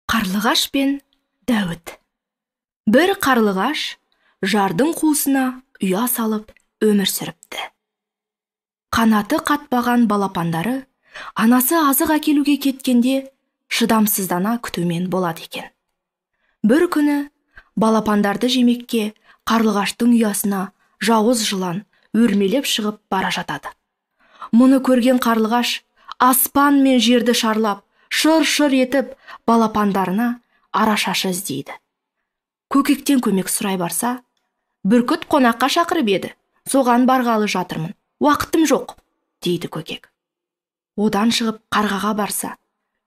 Қарлығаш пен Дәуіт. Бір қарлығаш жардың қуысына ұя салып өмір сүріпті. Қанаты қатпаған балапандары анасы азық әкелуге кеткенде шыдамсыздана күтумен болады екен. Бір күні балапандарды жемекке қарлығаштың ұясына жауыз жылан өрмелеп шығып бара жатады. Мұны көрген қарлығаш аспан мен жерді шарлап, шыр-шыр етіп балапандарына арашашы іздейді. Көкектен көмек сұрай барса, бүркіт қонаққа шақырып еді, соған барғалы жатырмын, уақытым жоқ, дейді көкек. Одан шығып қарғаға барса,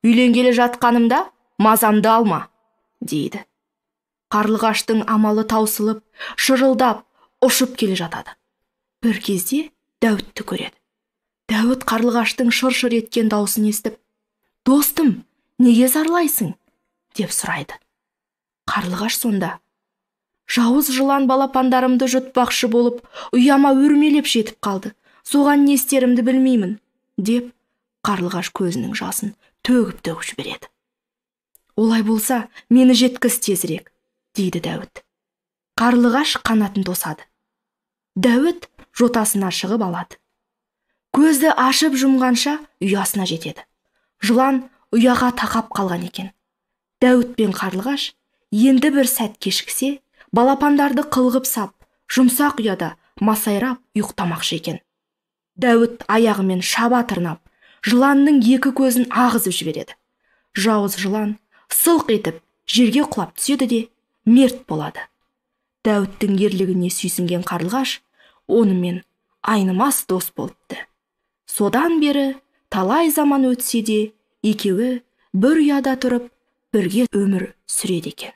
үйленгелі жатқанымда мазамды алма, дейді. Қарлығаштың амалы таусылып, шырылдап, ұшып келе жатады. Бір кезде Дәуітті көреді. Дәуіт қарлығаштың шыр-шыр еткен даусын естіп, «Достым, неге зарлайсың?» деп сұрайды. Қарлығаш сонда, «Жауыз жылан балапандарымды жұтпақшы болып, ұяма өрмелеп жетіп қалды. Соған не істерімді білмеймін», деп қарлығаш көзінің жасын төгіп жібереді. «Олай болса, мені жеткіз тезірек», дейді Дәуіт. Қарлығаш қанатын тосады. Дәуіт жотасына шығып алады. Көзді ашып жұмғанша ұясына жетеді. Жылан ұяға тақап қалған екен. Дәуіт пен қарлығаш енді бір сәт кешіксе, балапандарды қылғып сап, жұмсақ ұяда масайрап ұйықтамақшы екен. Дәуіт аяғымен шаба тырнап, жыланның екі көзін ағызып жібереді. Жауыз жылан сылқ етіп жерге құлап түседі де мерт болады. Дәуіттің ерлігіне сүйсінген қарлығаш онымен айнымас дос болыпты. Содан бері талай заман өтсе де, екеуі бір ұяда тұрып, бірге өмір сүреді екен.